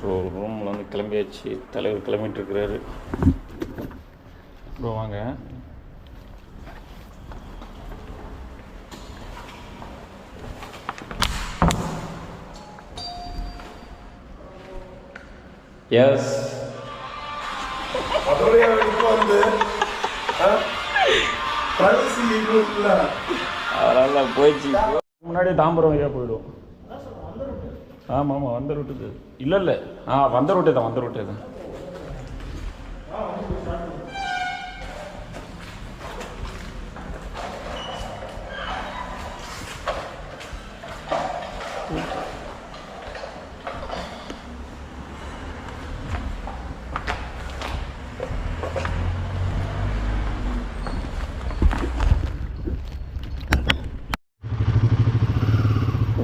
So ரூமில் வந்து கிளம்பியாச்சு. தலைவர் கிளம்பிட்டுருக்கிறாரு. ப்ரோ வாங்க. எஸ் அதெல்லாம் போயிடுச்சு. முன்னாடி தாம்பரம் வழியாக போயிடும். ஆமாம் ஆமாம், வந்த ரூட்டுக்கு இல்லை இல்லை. வந்த ரூட்டே தான்.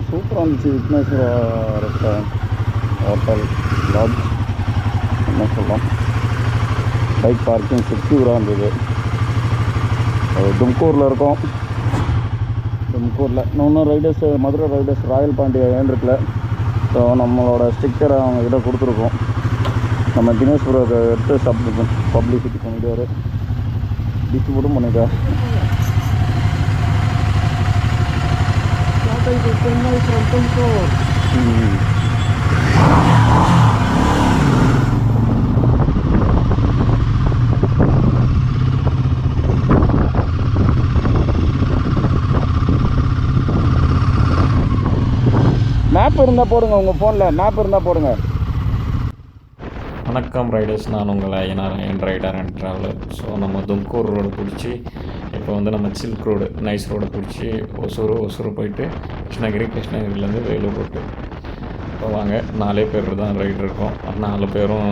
சூப்பராக இருந்துச்சு. விக்னேஸ்வரா ரெஸ்டாரண்ட், ஹோட்டல், லாட்ஜ், என்ன சொல்லலாம். பைக் பார்க்கிங் செக்யூராக இருந்தது. தும்கூரில் இருக்கோம். தும்கூரில் இன்னொன்று Riders, Madurai Riders Royal Pandya இருக்குல்ல. ஸோ நம்மளோட ஸ்டிக்கரை அவங்கக்கிட்ட கொடுத்துருக்கோம். நம்ம தினேஷ் ப்ரோ எடுத்து பப்ளிசிட்டி பண்ணிவிடுவார், டிஸ்ட்ரிபியூட்டும் பண்ணிட்டார். மேப் இருந்தால் போடுங்க, உங்கள் ஃபோனில் மேப் இருந்தால் போடுங்க. வணக்கம் ரைடர்ஸ், நான் உங்கள் ஐயனாராயன் ரைடர் அண்ட் ட்ராவலர். ஸோ நம்ம தும்கூர் ரோடு பிடிச்சி இப்போ வந்து நம்ம சில்க் ரோடு, நைஸ் ரோடு பிடிச்சி ஒசூர் போயிட்டு கிருஷ்ணகிரிலேருந்து வேலூர் ரோட்டு. இப்போ வாங்க, 4 பேர் தான் ரைடு இருக்கோம். 4 பேரும்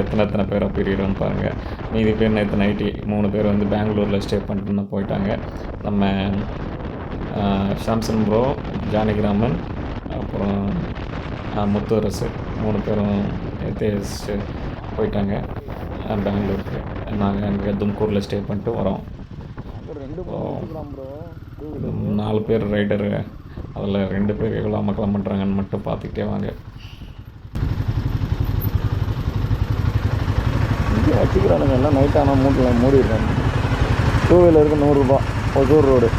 எத்தனை பேராக பிரியிறோன்னு பாருங்கள். மீதி பேர் நேற்று நைட்டு 3 பேர் வந்து பெங்களூரில் ஸ்டே பண்ணிட்டு போயிட்டாங்க. நம்ம சாம்சன் ப்ரோ, ஜானகிராமன், அப்புறம் முத்துரசு 3 பேரும் போயிட்டாங்க பெங்களூருக்கு. நாங்கள் அங்கே தும்கூரில் ஸ்டே பண்ணிட்டு வரோம். 4 பேர் ரைடரு, அதில் 2 பேர் எவ்வளோ அமக்கலம் பண்ணுறாங்கன்னு மட்டும் பார்த்துக்கிட்டே வாங்க. இங்கே வச்சுக்கிறானுங்க எல்லாம். நைட்டானால் மூட்டில் மூடிடுறாங்க. 2 வீலருக்கு 100 ரூபா. ஒசூர் ரோடு.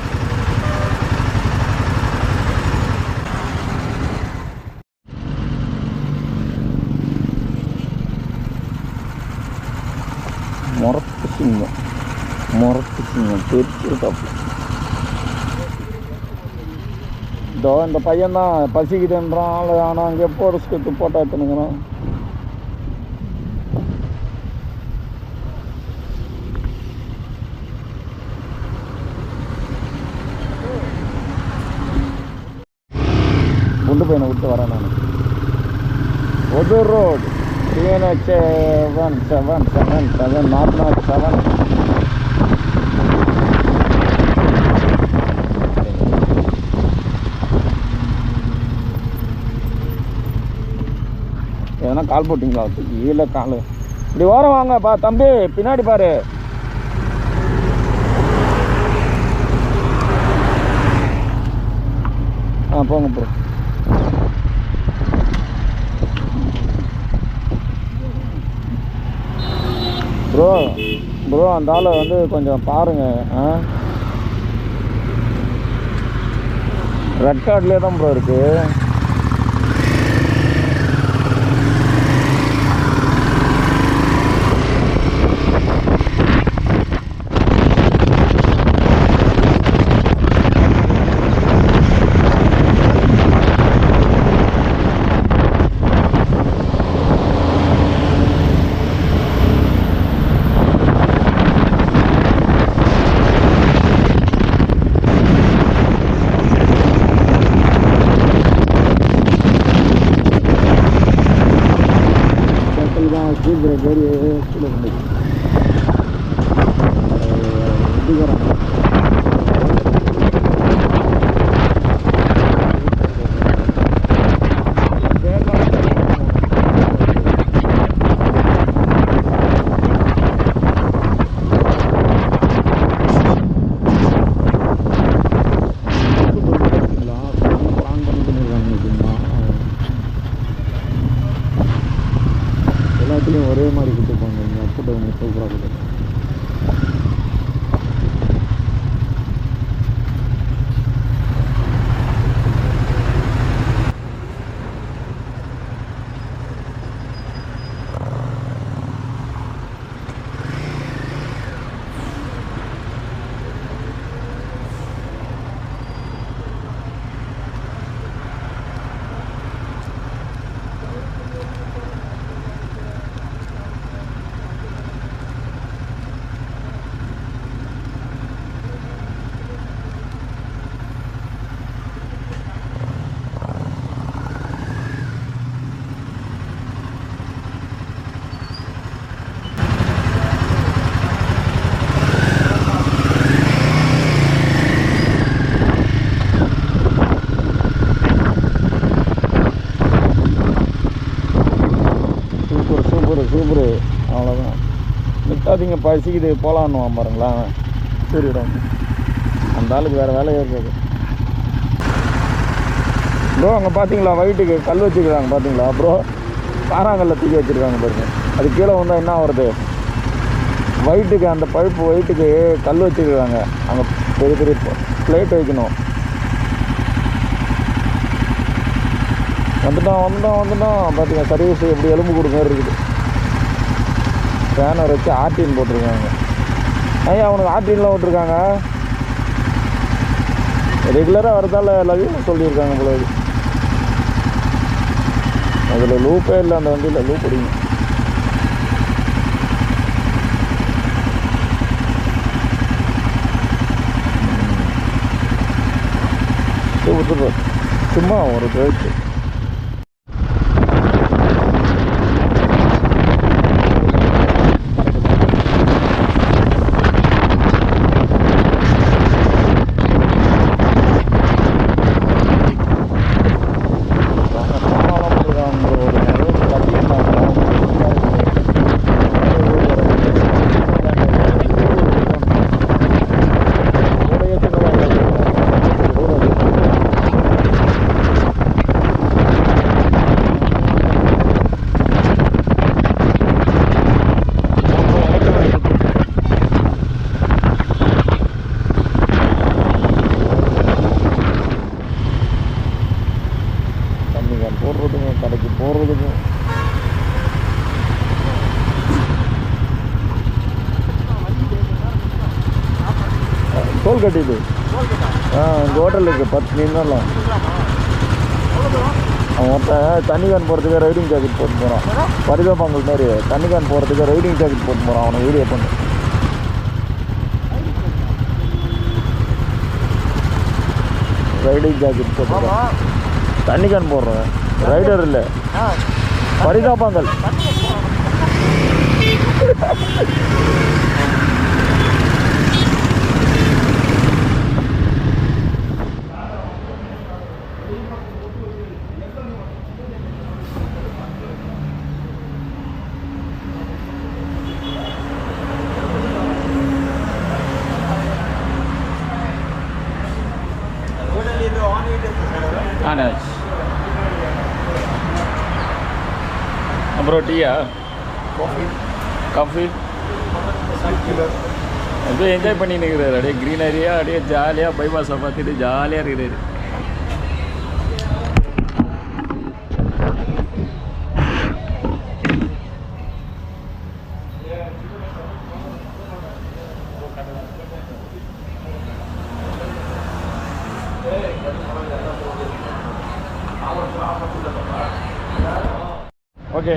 முரட்டு சிங்கம் பெரிய டாப்பு. இதோ இந்த பையன்தான் பசிக்குதுன்றான். ஆனால் அங்கே எப்போ ஒரு ஸ்கெட்டு போட்டோ எடுத்துனுங்கிறான். குண்டு பையனை விட்டு வரேன் நான். Hosur road 777 north 7. எதனா கால் போட்டிங்களா? இல்லை கால். இப்படி ஓரம் வாங்கப்பா தம்பி, பின்னாடி பாரு. போங்க ப்ரோ அந்த ஆளை வந்து கொஞ்சம் பாருங்கள். ரெட் கார்ட்லேயே தான் ப்ரோ இருக்குது. ஒரே மாதிரி கொடுத்துருப்பாங்க. இங்கே ஃபுட்டு வந்து சூப்பராக இருக்குது. சூப்பரு. அவ்வளோதான். நிற்காதீங்க, பசிக்குது போகலான்னு பாருங்களா. சரிடும். அந்த ஆளுக்கு வேறு வேலையே இருக்காது. ப்ரோ அங்கே பார்த்தீங்களா வயிட்டுக்கு கல் வச்சுருக்காங்க பார்த்தீங்களா ப்ரோ? பாறாங்கல்ல தூக்கி வச்சுருக்காங்க பாருங்க. அது கீழே வந்தால் என்ன வருது? வயிட்டுக்கு அந்த பழுப்பு வயிட்டுக்கு கல் வச்சுருக்காங்க. அங்கே பெரிய பெரிய பிளேட் வைக்கணும். வந்துட்டோம் பார்த்தீங்க. சர்வீஸ் எப்படி எலும்பு கொடுக்க மாதிரி இருக்குது. ஸ்கேனர் வச்சு ஆர்டின் போட்டிருக்காங்க. ஐயா அவனுக்கு ஆர்டின்லாம் விட்டுருக்காங்க. ரெகுலராக வரதால எல்லாத்தையும் சொல்லியிருக்காங்க போல. அதில் லூப்பே இல்லை. அந்த வண்டியில் லூப் அடிங்க. சூப்பர். சும்மா ஒரு பேச்சு. போடுறதுங்க கடைக்கு போடுறதுங்க. டோல் கட்டிது. இங்கே ஹோட்டலுக்கு 10 நிமிடம்லாம். அவன் ஒருத்தன் தண்ணி கேன் போகிறதுக்கு ரைடிங் ஜாக்கெட் போட்டு போகிறான். பரிதாபங்கள் மாதிரி தண்ணி கேன் போகிறதுக்கு ரைடிங் ஜாக்கெட் போட்டு போகிறான். அவனை வீடியோ பண்ணு. ரைடிங் ஜாக்கெட் போட்டு தண்ணி கேன் போடுறேன். ரைடர் இல்லை, பரிதாபங்கள். அப்புறம் டீயா காஃபி அப்படியே என்ஜாய் பண்ணின்னு இருக்கிறாரு. அப்படியே க்ரீனரியாக அப்படியே ஜாலியாக பைபாஸை பார்த்துட்டு ஜாலியாக இருக்கிறாரு. Okay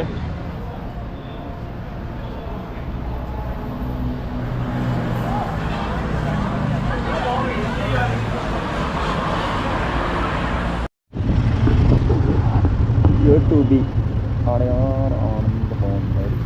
A to B Adyar Ananda Pawan மாதிரி.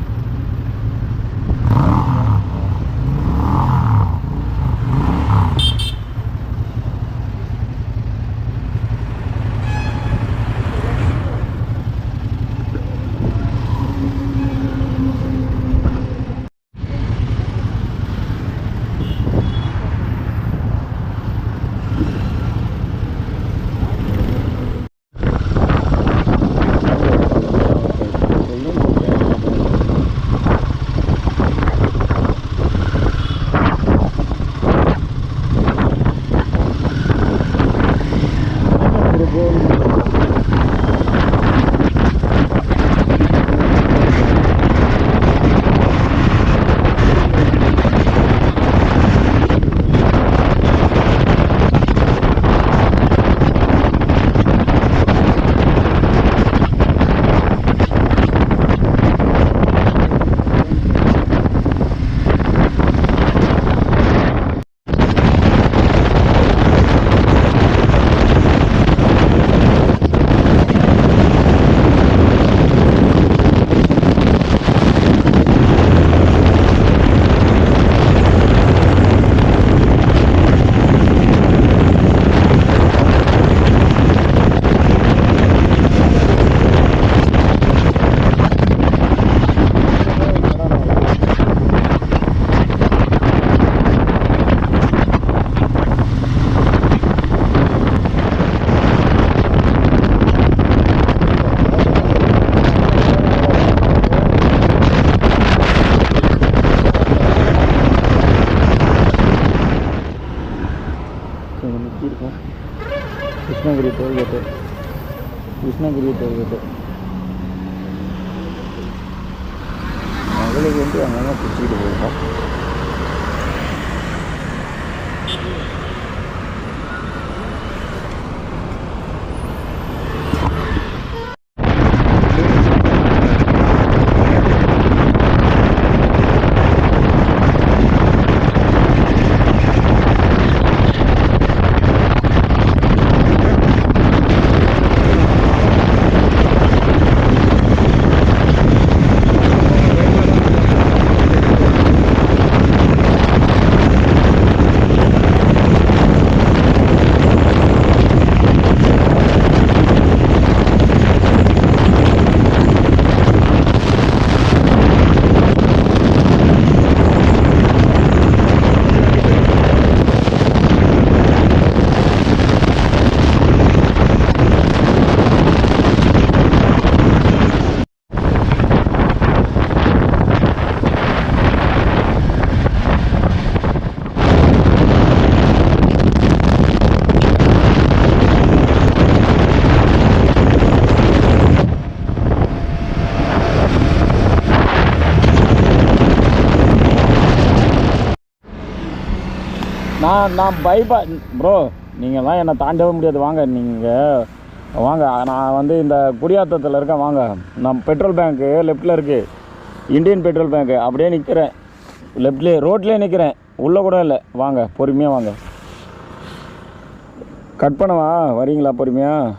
கிருஷ்ணகிரி டோல்கேட்டு மகளுக்கு வந்து அங்கங்கே பிடிச்சிக்கிட்டு போயிருக்கோம். நான் பைபா ப்ரோ, நீங்கள்லாம் என்னை தாண்டவே முடியாது. வாங்க, நீங்கள் வாங்க. நான் வந்து இந்த குடியாத்தத்தில் இருக்கேன். வாங்க, நான் பெட்ரோல் பேங்க்கு லெஃப்ட்டில் இருக்குது, இந்தியன் பெட்ரோல் பேங்க்கு. அப்படியே நிற்கிறேன், லெஃப்ட்லேயே ரோட்லேயே நிற்கிறேன், உள்ளே கூட இல்லை. வாங்க, பொறுமையாக வாங்க. கட் பண்ணவா? வரீங்களா பொறுமையாக?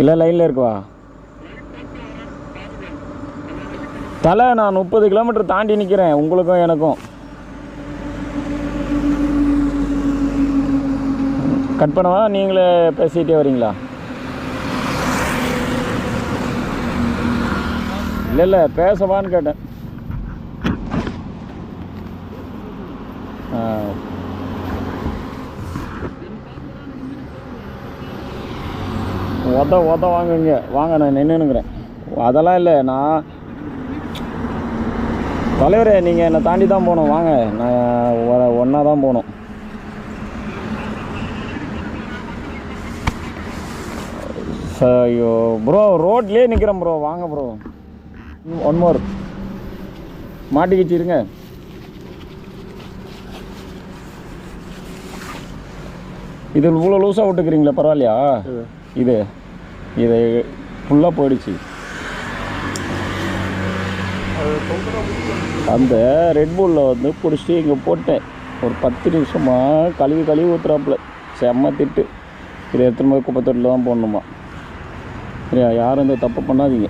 இல்லை லைனில் இருக்குவா? தலை, நான் 30 கிலோமீட்டர் தாண்டி நிற்கிறேன், உங்களுக்கும் எனக்கும். கட் பண்ணவா? நீங்களே பேசிகிட்டே வரீங்களா? இல்லை பேசவான்னு கேட்டேன். ஒத வாங்குங்க. வாங்க, நான் நின்றுனுங்கிறேன். அதெல்லாம் இல்லை, நான் தலைவரே, நீங்கள் என்னை தாண்டி தான் போகணும். வாங்க, நான் ஒன்றா தான் போகணும். ஐயோ ப்ரோ, ரோட்லேயே நிற்கிறேன் ப்ரோ. வாங்க ப்ரோ, ஒன் மோர். மாட்டிக்கிச்சிருங்க. இது இவ்வளோ லூஸாக விட்டுக்கிறீங்களா? பரவாயில்லையா? இது ஃபுல்லாக போயிடுச்சு. அந்த ரெட்பூலில் வந்து பிடிச்சிட்டு இங்கே போட்டேன். ஒரு 10 நிமிஷமாக கழுவி ஊற்றுறாப்புல. செம்ம திட்டு. இதை எடுத்துகிட்டு போய் குப்பத்தொட்டில் தான் போடணுமா? சரியா? யாரும் இந்த தப்பு பண்ணாதீங்க,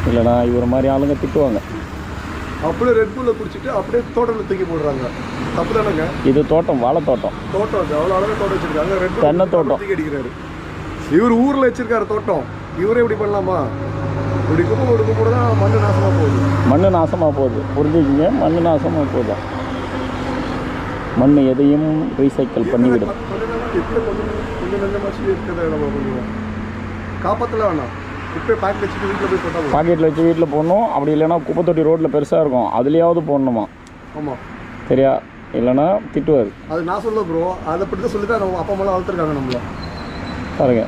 இல்லைனா இவரை மாதிரி ஆளுங்க திட்டுவாங்க. அப்படியே ரெட்பூலில் குடிச்சிட்டு அப்படியே தோட்டத்தில் தூக்கி போடுறாங்க. தப்பு தானேங்க? இது தோட்டம், வாழை தோட்டம். அவ்வளோ அழகாக தோட்டம் வச்சுருக்காங்க. ரெட்பூல் தென்னை தோட்டம் தூக்கி அடிக்கிறாரு. இவர் ஊரில் வச்சிருக்காரு தோட்டம், இவரே இப்படி பண்ணலாமா? இப்படி குப்பை போட தான் மண்ணு நாசமாக போகுது. புரிஞ்சுக்கிங்க, மண்ணு நாசமாக போகுது. மண் எதையும் ரீசைக்கிள் பண்ணிவிடும். கொஞ்சம் நஞ்சமாச்சு இருக்கிறத நம்ம பண்ணுவோம். காப்பாற்றல வேணாம், குப்பையை பாக்கெட் வச்சுட்டு வீட்டில் போய் போட்டால் பாக்கெட்டில் வச்சு வீட்டில் போடணும். அப்படி இல்லைன்னா குப்பை தொட்டி ரோட்டில் பெருசாக இருக்கும், அதுலேயாவது போடணுமா? ஆமாம், சரியா? இல்லைன்னா திட்டுவார். அது நான் சொல்ல ப்ரோ, அதை அப்படி தான் சொல்லி தான் நம்ம அப்பா அம்மாலாம் வளர்த்துருக்காங்க நம்மள. பாருங்க,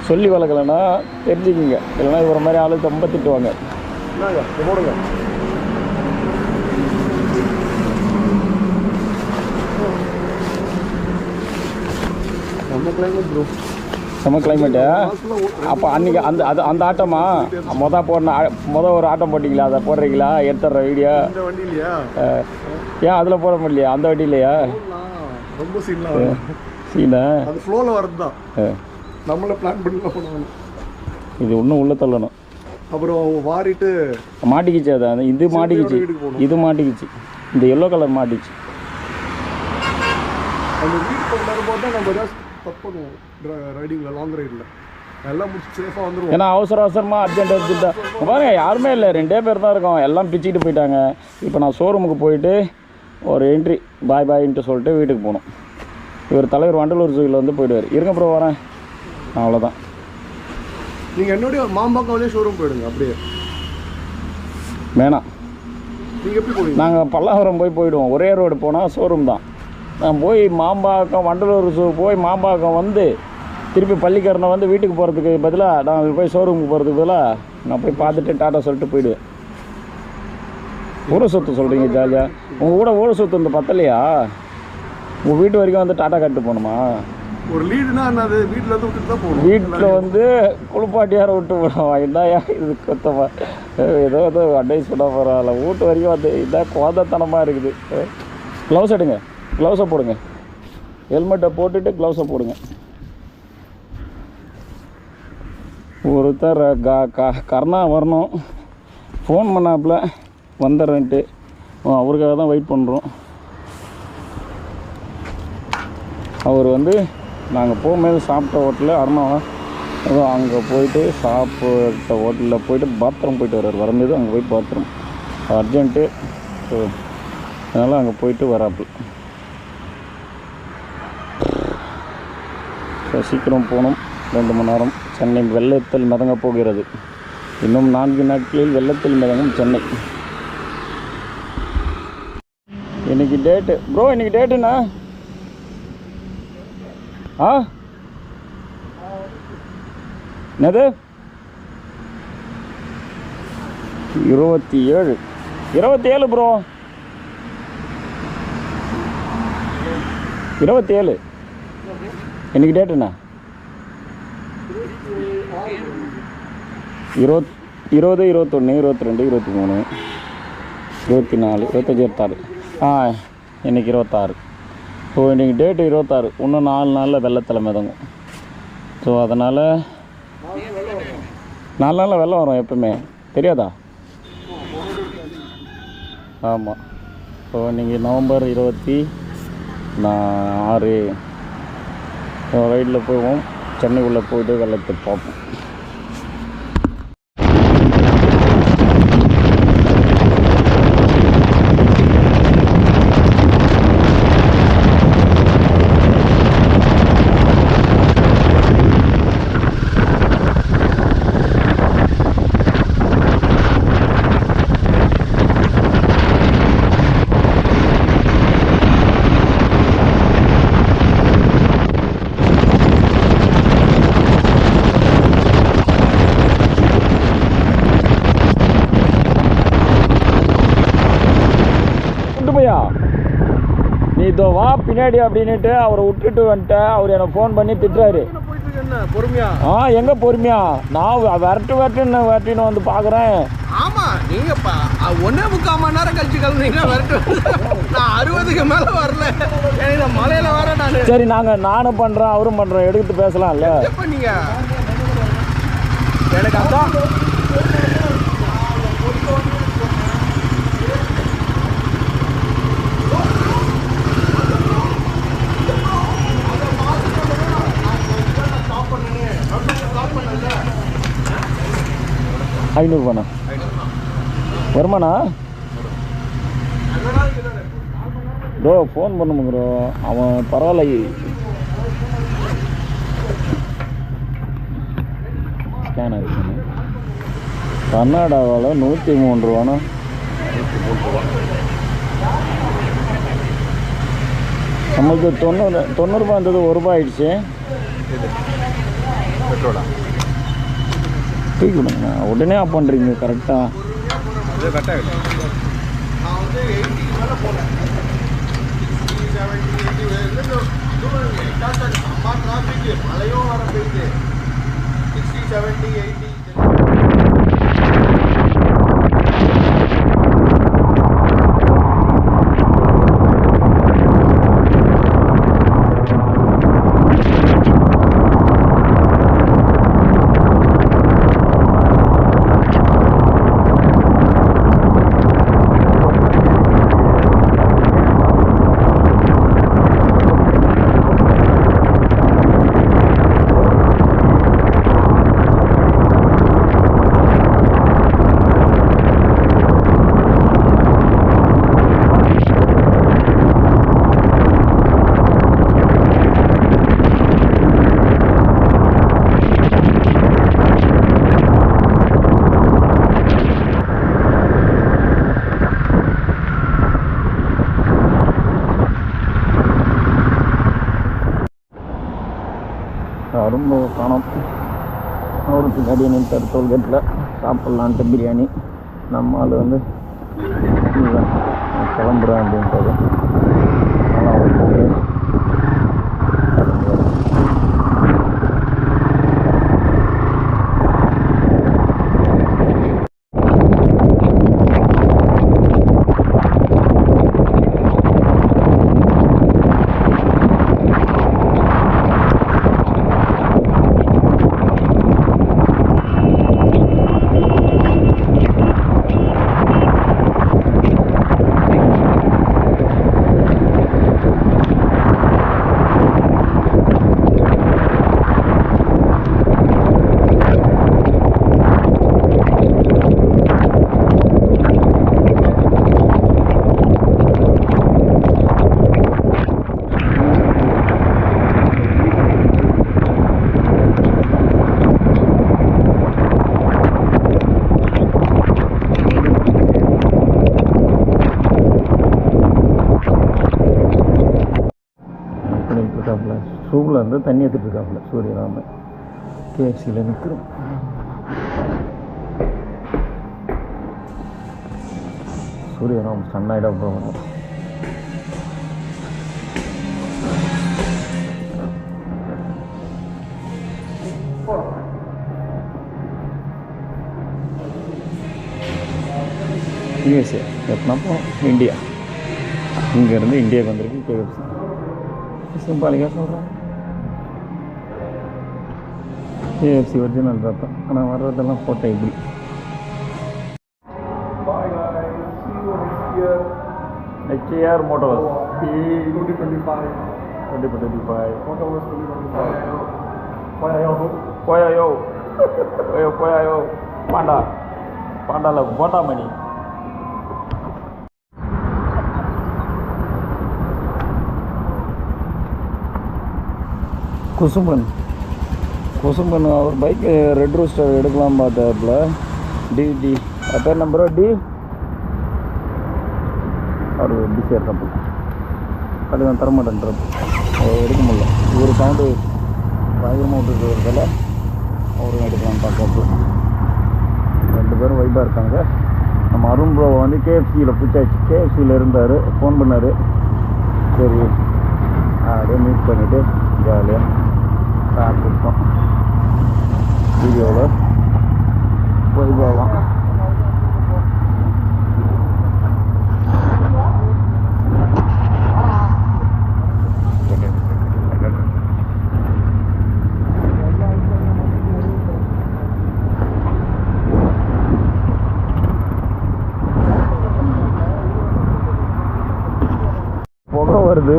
சொல்லி வளர்க்கலைன்னா தெரிஞ்சுக்கிங்க, இல்லைன்னா இவர மாதிரி ஆளு ரொம்ப திட்டுவாங்க. என்னங்க போடுங்க. நம்ம கிளைமேட் ப்ரோ, செம்ம கிளைமேட்டு. அப்போ அன்றைக்கி அந்த ஆட்டமா மொதல் ஒரு ஆட்டம் போட்டிங்களா? அதை போடுறீங்களா? எடுத்துடுற வீடியோ இந்த வண்டியிலையா? ஏன் அதில் போட முடியலையா? அந்த வண்டியிலையா? ரொம்ப சீனா அது ஃப்ளோவில் வரது தான், நம்மளை பிளான் பண்ணிலாம் பண்ணுவாங்க. இது இன்னும் உள்ளே தள்ளணும். அப்புறம் வாரிட்டு மாட்டிக்கிச்சு. அது இது மாட்டிக்கிச்சு, இது மாட்டிக்கிச்சு. இந்த எல்லோ கலர் மாட்டிச்சு. அந்த வீடு கொண்டாடும் போது தான் நம்ம ஏதாவது தப்பு பண்ணுவோம். ரைடிங்கில், லாங் ரைடில் எல்லாம் முடிச்சு சேஃபாக வந்துடுவோம். ஏன்னா அவசரமாக அர்ஜென்ட்டாக பாருங்க, யாருமே இல்லை, 2 பேர் தான் இருக்கோம். எல்லாம் பிச்சுக்கிட்டு போயிட்டாங்க. இப்போ நான் ஷோரூமுக்கு போயிட்டு ஒரு என்ட்ரி பாய்ன்ட்டு சொல்லிட்டு வீட்டுக்கு போகணும். இவர் தலைவர் வண்டலூர் ஜூவில் வந்து போயிடுவார். இருங்க ப்ரோ, வரேன். அவ்வளோதான். நீங்கள் என்னுடைய மாம்பாக்காவிலே ஷோரூம் போயிடுங்க. அப்படியே வேணாம், நீங்கள் எப்படி போடுவீங்க? நாங்கள் பல்லாவரம் போயிடுவோம். ஒரே ரோடு போனால் ஷோரூம் தான். நான் போய் மாம்பாக்கம், வண்டலூர் ஜூ போய் மாம்பாக்கம் வந்து திருப்பி பள்ளிக்கரணை வந்து வீட்டுக்கு போகிறதுக்கு பதிலாக நான் போய் ஷோரூமுக்கு போகிறதுக்கு பதிலாக நான் போய் பார்த்துட்டு டாட்டா சொல்லிட்டு போயிடுவேன். ஊரை சொத்து சொல்கிறீங்க ஜாலியாக. உங்கள் கூட ஊரை சொத்து இந்த பத்தலையா? உங்கள் வீட்டு வரைக்கும் வந்து டாட்டா காட்டு போகணுமா? ஒரு லீடுனா என்னது? வீட்டில் வந்து விட்டுட்டு தான் போகணும். வீட்டில் வந்து குளிப்பாட்டியார விட்டு போடுவா. என்னையா இது கொத்தமா? ஏதோ அட்வைஸ் பண்ண போகிறாள். வீட்டு வரைக்கும் வந்து இதான் கோதத்தனமாக இருக்குது. க்ளவுஸ் எடுங்க, க்ளவுஸை போடுங்க, ஹெல்மெட்டை போட்டுட்டு க்ளவுஸை போடுங்க. ஒருத்தர் கர்ணா வரணும், ஃபோன் பண்ணாப்புல வந்துடுறேன்ட்டு. அவருக்காக தான் வெயிட் பண்ணுறோம். அவர் வந்து நாங்கள் போகும்போது சாப்பிட்ட ஹோட்டலில் அருணாவா அதுவும் அங்கே போயிட்டு சாப்பிட்ட ஹோட்டலில் போயிட்டு பாத்ரூம் போயிட்டு வர்றார். வரும்போது அங்கே போய் பாத்ரூம் அர்ஜென்ட்டு. ஸோ அதனால் அங்கே போயிட்டு வராப்பு. ஸோ சீக்கிரம் போகணும். 2 மணி நேரம். சென்னை வெள்ளத்தில் மிதங்க போகிறது. இன்னும் 4 நாட்களில் வெள்ளத்தில் மிதங்கும் சென்னை. இன்றைக்கி டேட்டு ப்ரோ, இன்றைக்கி டேட்டுண்ணா? ஆ என்னது? 27 ப்ரோ, 27 இன்றைக்கி டேட்டுண்ணா? 20, 21, 22, 23, 24, 25, 26. இன்றைக்கி 26. ஸோ இன்றைக்கி டேட்டு 26. இன்னும் 4 நாளில் வெள்ளத்தில் மிதங்கும். ஸோ அதனால் 4 நாளில் வெள்ளம் வரும் எப்பவுமே, தெரியாதா? ஆமாம். ஸோ இன்றைக்கி நவம்பர் 26. ஸோ ரைடில் போவோம். சென்னை உள்ளே போய்ட்டு வெள்ளத்தை பார்ப்போம். நீ இதோ வா பின்னாடி அப்படின்னுட்டு அவரை விட்டுட்டு வந்துட்டேன். அவர் எனக்கு ஃபோன் பண்ணி திட்டுறாரு. பொறுமையா? எங்கே பொறுமையா? நான் வரட்டுன்னு வந்து பார்க்குறேன். ஆமாம், நீங்கப்பா 1.25 மணி நேரம் கழிச்சு கிளம்புனீங்கன்னா வரட்டு. நான் 60க்கு மேலே வரல. எனக்கு மலையில் வர நான். சரி, நானும் பண்ணுறேன், அவரும் பண்ணுறோம், எடுத்து பேசலாம்ல. எப்போ நீங்கள் எனக்கு அதான் ₹500 வருமானா? ப்ரோ ஃபோன் பண்ணுங்க ப்ரோ. அவன் பரவாயில்ல. ஸ்கேனர் கர்நாடகாவில் ₹103. நம்மளுக்கு 90 இருந்தது, ₹1 ஆயிடுச்சு. தூக்கிடுங்க, உடனே ஆஃப் பண்ணுறீங்க கரெக்டாக. மழையும் வர போயிட்டு 60, 70, 80. ரொம்ப காணோம். அவருக்கு பின்னாடி நிறுத்தார் டோல்கேட்டில் சாப்பிட்லான்ட்டு பிரியாணி. நம்ம ஆள் வந்து இதுதான் கிளம்புறேன் அப்படின்றது. அதனால் அவருக்கு சூப்பில் இருந்து தண்ணி எடுத்துகிட்டு இருக்காப்புல சூரியராமன். கேஎஃப்சியில் நிற்கிறோம். சூரியராம் சன்னாயிட போகணும். யூஎஸ்ஏ எப்படின்னா இந்தியா, இங்கேருந்து இந்தியாவுக்கு வந்திருக்கு கேஎஃப்சி. சிம்பாலிக்காக சொல்கிறேன். கேஎஃப்சி ஒரிஜினல் பார்த்தோம். ஆனால் வர்றதெல்லாம் ஃபோட்டோ இப்படி. Next year Motors 2025. Motors 2025. Poyayo. Panda lah bota mani. குசும்பன் அவர் பைக்கு ரெட் ரூஸ்டர் எடுக்கலாம் பார்த்தாப்புல. டி அதான் நம்பரோ டி அவர் எப்படி சேர்றப்போ அது நான் தரமாட்டேன்றப்போ எடுக்க முடியல. ஒரு சவுண்டு பயங்கரமாக விட்டுருக்கிறதால அவரும் எடுக்கலாம் பார்க்கறப்போ. 2 பேரும் வைப்பாக இருக்காங்க. நம்ம அருண் ப்ரோ வந்து கேஎஃப்சியில் பிடிச்சாச்சு. கேஎஃப்சியில் இருந்தார், ஃபோன் பண்ணார். சரி அப்படியே மீட் பண்ணிவிட்டு ஜாலியாக சாப்பிட்டுருக்கோம். வீடியோவில் வைபாவாம். புகை வருது.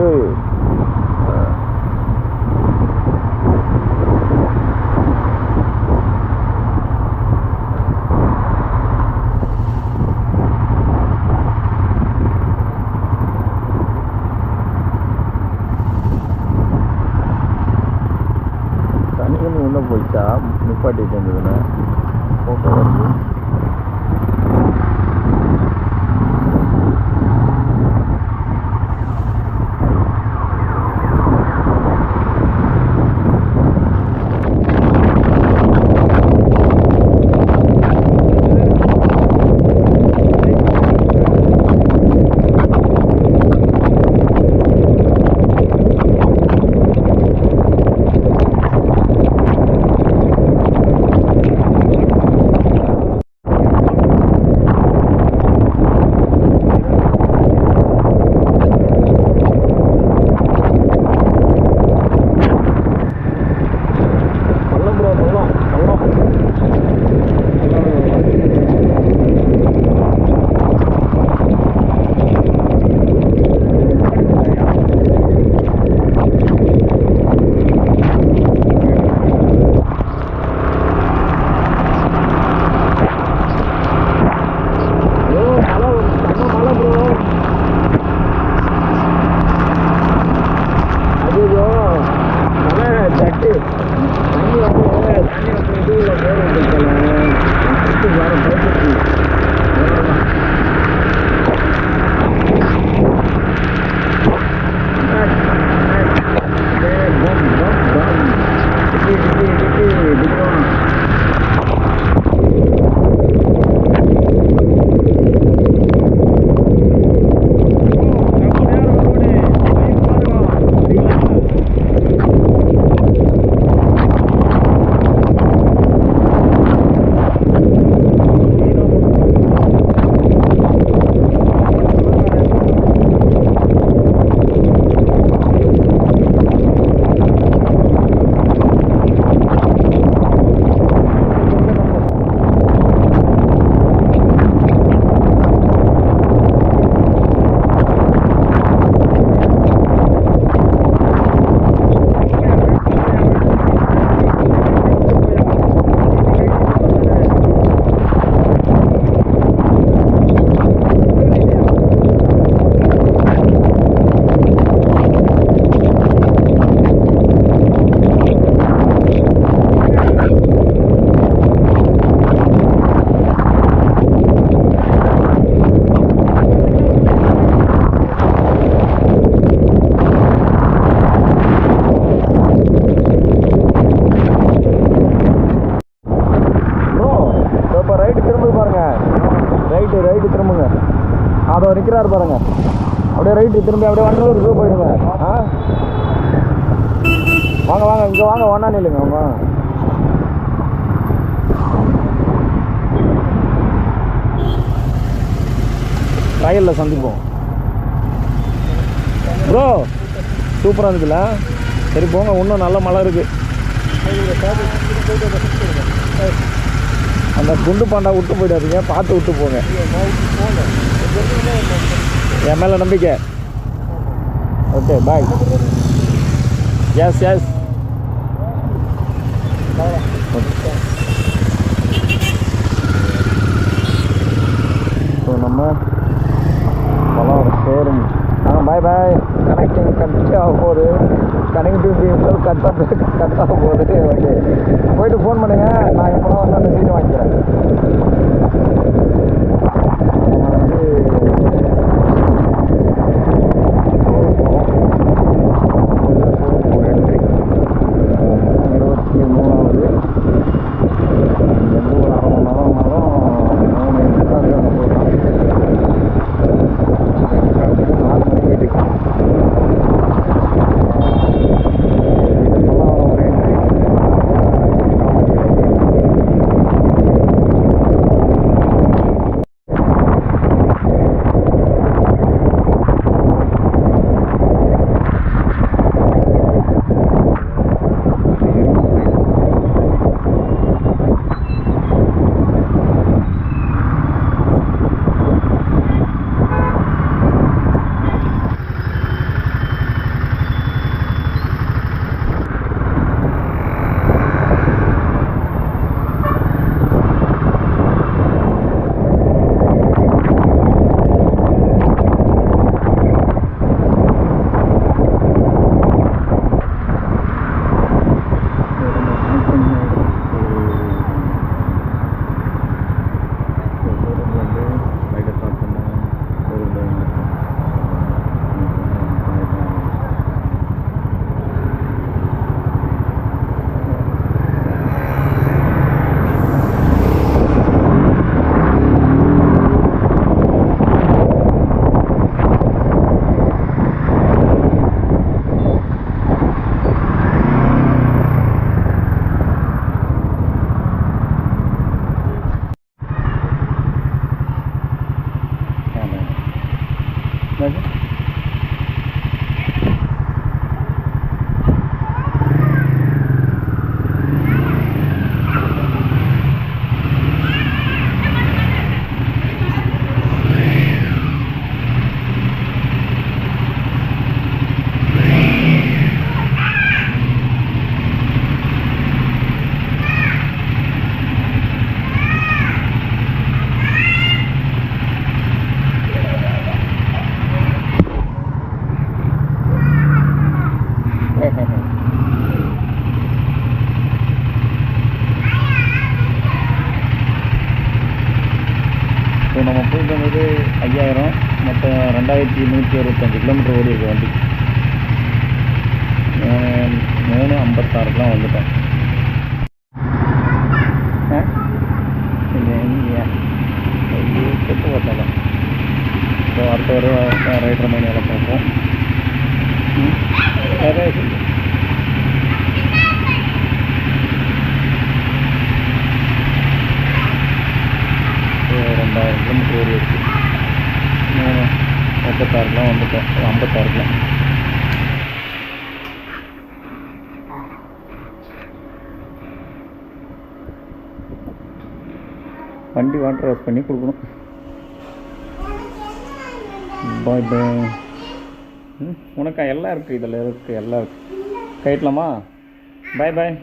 தண்ணிகள் உள்ளே போயிட்டா நிப்பாட்டிட்டு இருந்ததுன்னா புகை வருது. நிற்கிறாரு பாருங்க. அப்படியே ரைட்டு திரும்பி அப்படியே வண்டலூருக்கு போயிடுங்க. வாங்க வாங்க, இங்கே வாங்க, ஒன்றா நில்லுங்க. ஆமாம், ட்ரையலில் சந்திப்போம். ப்ரோ சூப்பராக இருக்குல்ல? சரி போங்க, இன்னும் நல்ல மழை இருக்குது. அந்த குண்டு பாண்டா விட்டு போயிடாதீங்க, பார்த்து விட்டு போங்க. என் மேலே நம்பிக்கை. Okay bye. Yes yes. So நம்ம பலம் showroom. Bye bye. Connecting cut ஆக போகுது. கனெக்டிவிட்டி கட் ஆக போகுது. ஓகே, போயிட்டு ஃபோன் பண்ணுங்க. நான் எப்போ வந்து அந்த சீட்டை வாங்கிக்கிறேன். ஸோ நம்ம போயிட்டு வந்தது 5000, மொத்தம் 2125 கிலோமீட்டர் ஓடி இருக்கு வண்டி. 3:56 வந்துட்டோம். கெட்டு பார்த்தலாம். ஸோ அடுத்த ஒரு ரைடர் மணி வேலை பார்ப்போம். சரி, 2000 கிலோமீட்டர் ஓடி இருக்கு. 36 வந்துட்டோம். 56 வண்டி வாட்டர் வாஷ் பண்ணி கொடுக்கணும். பாய் பாய். உனக்கா எல்லாம் இருக்குது, இதில் இருக்குது, எல்லாம் இருக்குது. கைட்டலாமா? பாய் பாய்.